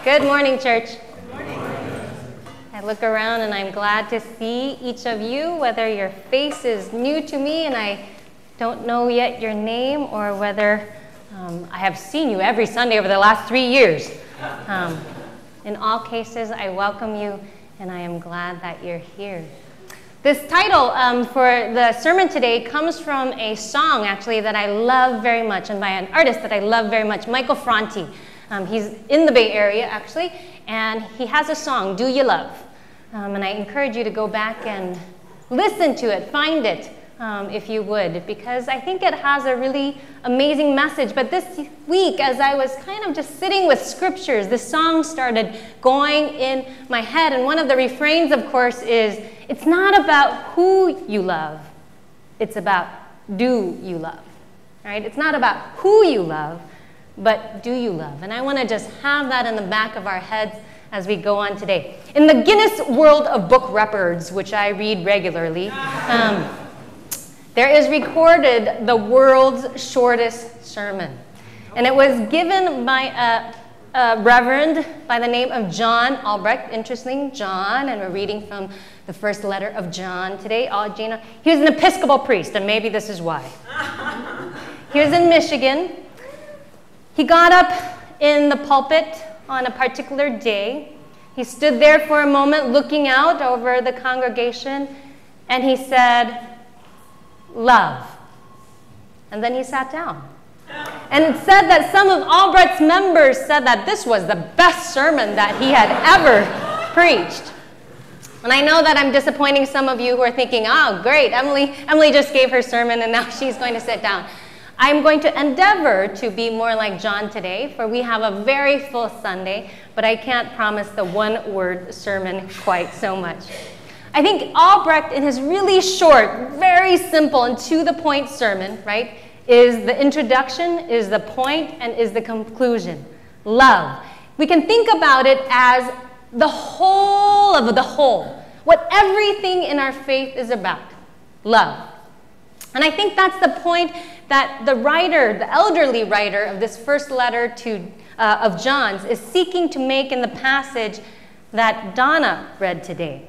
Good morning, church. Good morning. I look around and I'm glad to see each of you, whether your face is new to me and I don't know yet your name, or whether I have seen you every Sunday over the last 3 years. In all cases, I welcome you and I am glad that you're here. This title for the sermon today comes from a song, actually, that I love very much, and by an artist that I love very much, Michael Franti. He's in the Bay Area, actually, and he has a song, Do You Love? And I encourage you to go back and listen to it, find it, if you would, because I think it has a really amazing message. But this week, as I was kind of just sitting with scriptures, this song started going in my head, and one of the refrains, of course, is, it's not about who you love, it's about do you love, right? It's not about who you love, but do you love? And I want to just have that in the back of our heads as we go on today. In the Guinness World of Book Records, which I read regularly, there is recorded the world's shortest sermon. And it was given by a reverend by the name of John Albrecht. Interesting, John, and we're reading from the first letter of John today. Gina. He was an Episcopal priest, and maybe this is why. He was in Michigan. He got up in the pulpit on a particular day. He stood there for a moment looking out over the congregation, and he said, love. And then he sat down. And it said that some of Albrecht's members said that this was the best sermon that he had ever preached. And I know that I'm disappointing some of you who are thinking, oh, great, Emily just gave her sermon and now she's going to sit down. I'm going to endeavor to be more like John today, for we have a very full Sunday, but I can't promise the one-word sermon quite so much. I think Albrecht, in his really short, very simple and to-the-point sermon, right, is the introduction, is the point, and is the conclusion. Love. We can think about it as the whole of the whole, what everything in our faith is about. Love. And I think that's the point that the writer, the elderly writer of this first letter of John's, is seeking to make in the passage that Donna read today.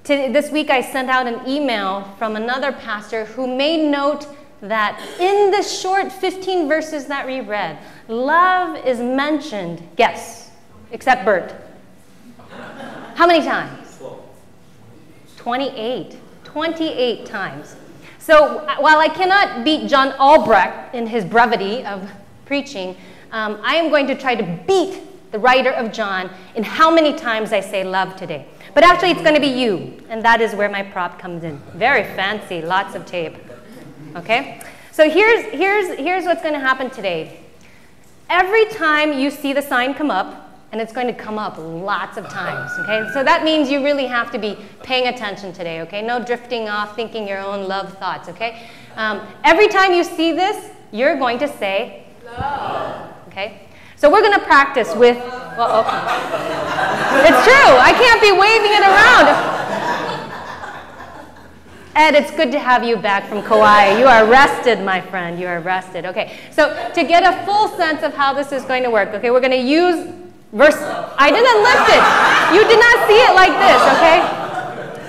This week I sent out an email from another pastor who made note that in the short 15 verses that we read, love is mentioned, guess, except Bert. How many times? 28. 28 times. So while I cannot beat John Albrecht in his brevity of preaching, I am going to try to beat the writer of John in how many times I say love today. But actually it's going to be you, and that is where my prop comes in. Very fancy, lots of tape. Okay? So here's what's going to happen today. Every time you see the sign come up, and it's going to come up lots of times, okay? So that means you really have to be paying attention today, okay? No drifting off, thinking your own love thoughts, okay? Every time you see this, you're going to say, love, okay? So we're going to practice with, well, okay. It's true, I can't be waving it around. Ed, it's good to have you back from Kauai. You are rested, my friend, you are rested. Okay, so to get a full sense of how this is going to work, okay, we're going to use verse, I didn't lift it. You did not see it like this, okay?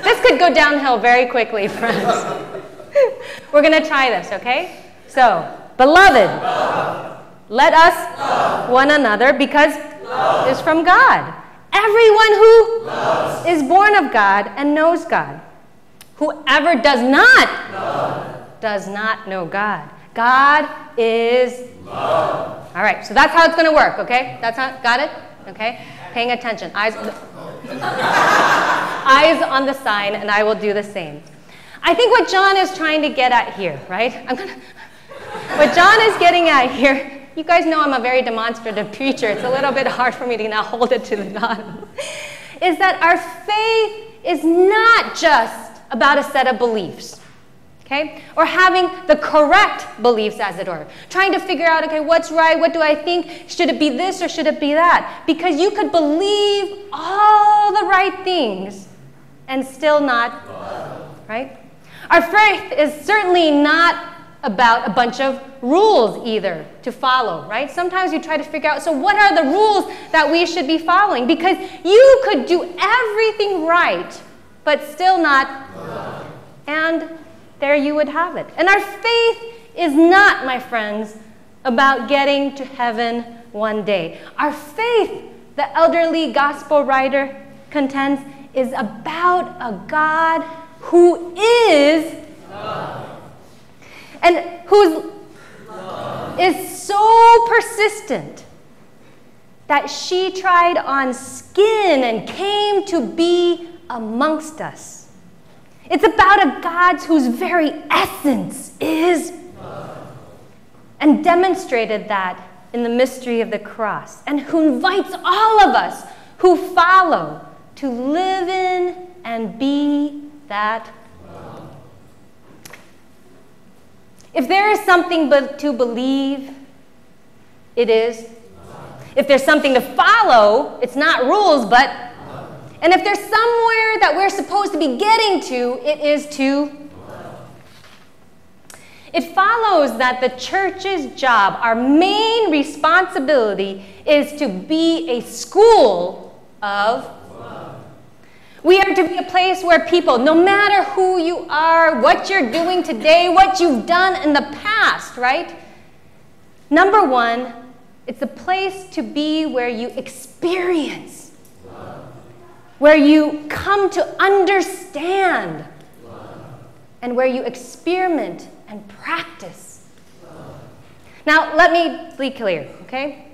This could go downhill very quickly, friends. We're going to try this, okay? So, beloved, let us love one another because love is from God. Everyone who is born of God and knows God. Whoever does not know God. God is love. All right, so that's how it's going to work, okay? Got it? Okay? Paying attention. Eyes on the sign, and I will do the same. I think what John is trying to get at here, right? What John is getting at here, you guys know I'm a very demonstrative preacher. It's a little bit hard for me to now hold it to the bottom. Is that our faith is not just about a set of beliefs. Okay? Or having the correct beliefs, as it were. Trying to figure out, okay, what's right? What do I think? Should it be this or should it be that? Because you could believe all the right things and still not, right? Our faith is certainly not about a bunch of rules either to follow, right? Sometimes you try to figure out, so what are the rules that we should be following? Because you could do everything right, but still not. And there you would have it. And our faith is not, my friends, about getting to heaven one day. Our faith, the elderly gospel writer contends, is about a God who is and who is so persistent that she tried on skin and came to be amongst us. It's about a God whose very essence is and demonstrated that in the mystery of the cross, and who invites all of us who follow to live in and be that. If there is something to believe, it is. If there's something to follow, it's not rules, but. And if there's somewhere that we're supposed to be getting to, it is to. It follows that the church's job, our main responsibility, is to be a school of. We are to be a place where people, no matter who you are, what you're doing today, what you've done in the past, right? Number one, it's a place to be where you experience, where you come to understand, and where you experiment and practice. Now, let me be clear, okay?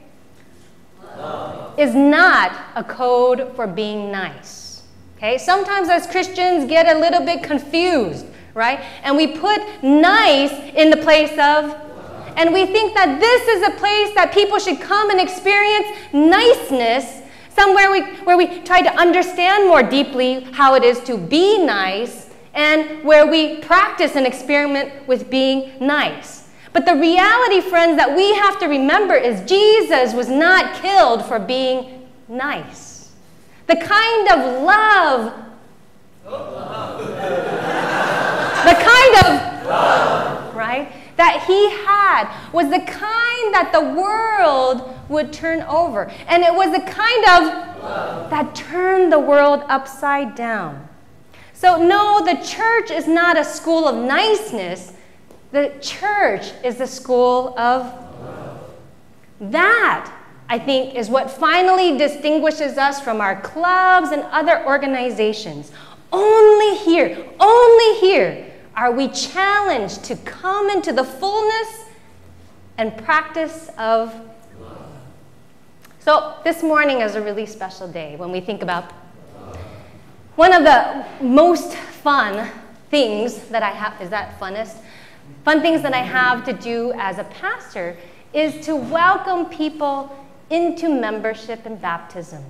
Is not a code for being nice. Okay? Sometimes as Christians get a little bit confused, right? And we put nice in the place of, and we think that this is a place that people should come and experience niceness, somewhere where we try to understand more deeply how it is to be nice, and where we practice and experiment with being nice. But the reality, friends, that we have to remember is Jesus was not killed for being nice. The kind of love, right, that he had was the kind that the world would turn over. And it was the kind of that turned the world upside down. So no, the church is not a school of niceness. The church is the school of that. I think, is what finally distinguishes us from our clubs and other organizations. Only here are we challenged to come into the fullness and practice of. So this morning is a really special day when we think about one of the most fun things that I have, is that funnest? Fun things that I have to do as a pastor is to welcome people into membership and baptism,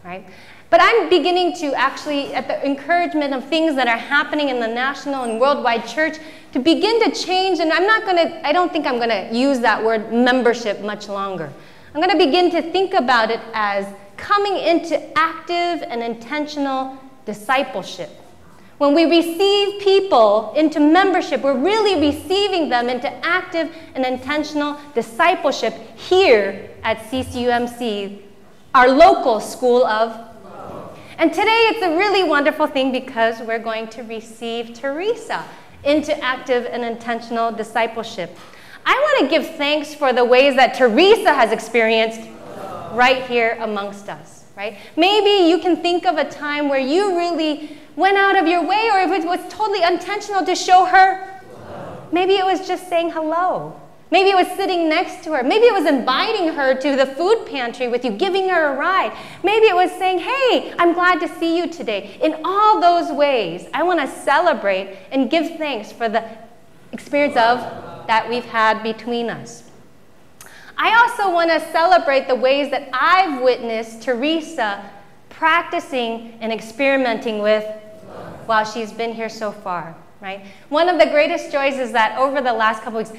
right? But I'm beginning to actually, at the encouragement of things that are happening in the national and worldwide church, to begin to change, and I don't think I'm gonna use that word membership much longer. I'm gonna begin to think about it as coming into active and intentional discipleship. When we receive people into membership, we're really receiving them into active and intentional discipleship here at CCUMC, our local school of. And today it's a really wonderful thing because we're going to receive Teresa into active and intentional discipleship. I want to give thanks for the ways that Teresa has experienced right here amongst us, right? Maybe you can think of a time where you really went out of your way, or if it was totally intentional to show her. Maybe it was just saying hello. Maybe it was sitting next to her. Maybe it was inviting her to the food pantry with you, giving her a ride. Maybe it was saying, hey, I'm glad to see you today. In all those ways, I want to celebrate and give thanks for the experience of that we've had between us. I also want to celebrate the ways that I've witnessed Teresa practicing and experimenting with while she's been here so far, right? One of the greatest joys is that over the last couple weeks,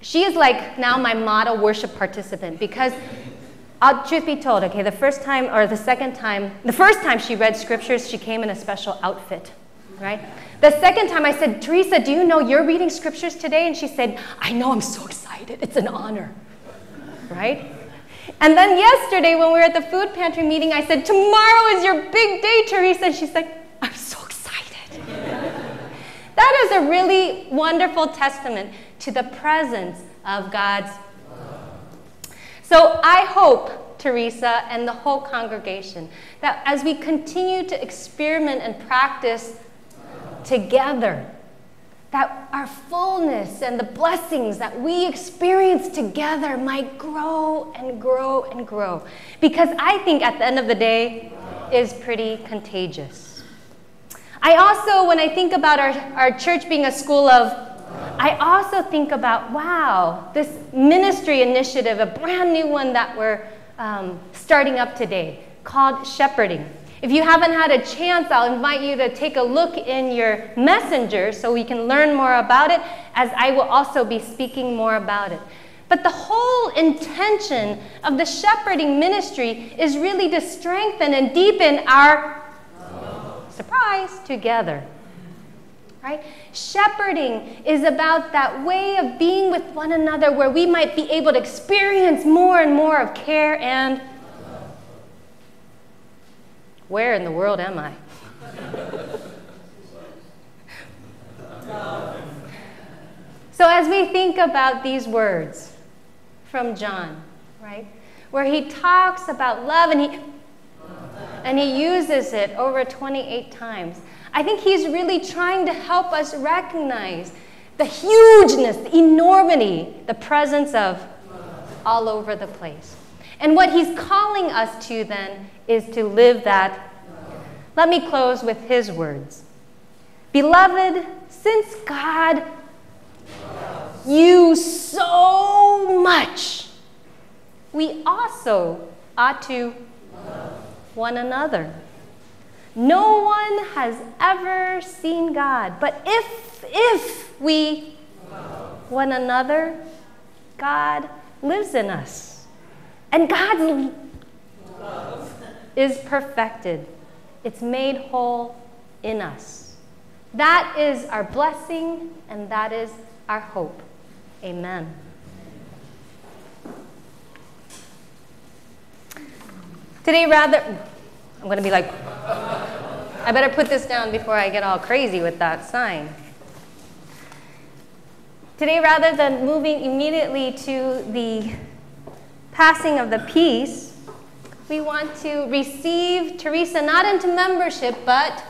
she is like now my model worship participant because, truth be told, okay, the first time she read scriptures, she came in a special outfit. right? The second time I said, Teresa, do you know you're reading scriptures today? And she said, I know, I'm so excited. It's an honor, right? And then yesterday when we were at the food pantry meeting, I said, tomorrow is your big day, Teresa. And she's like, I'm so excited. That is a really wonderful testament to the presence of God's. So I hope, Teresa, and the whole congregation, that as we continue to experiment and practice together, that our fullness and the blessings that we experience together might grow and grow and grow. Because I think at the end of the day, is pretty contagious. I also, when I think about our church being a school of, I also think about, wow, this ministry initiative, a brand new one that we're starting up today, called Shepherding. If you haven't had a chance, I'll invite you to take a look in your messenger so we can learn more about it, as I will also be speaking more about it. But the whole intention of the shepherding ministry is really to strengthen and deepen our surprise together. Right? Shepherding is about that way of being with one another where we might be able to experience more and more of care and where in the world am I? So as we think about these words from John, right, where he talks about love and he uses it over 28 times, I think he's really trying to help us recognize the hugeness, the enormity, the presence of all over the place. And what he's calling us to then is to live that. Let me close with his words. Beloved, since God you so much, we also ought to one another. No one has ever seen God, but if we one another, God lives in us. And God's love is perfected. It's made whole in us. That is our blessing, and that is our hope. Amen. Today, I'm going to be like, I better put this down before I get all crazy with that sign. Today, rather than moving immediately to the passing of the peace, we want to receive Teresa not into membership, but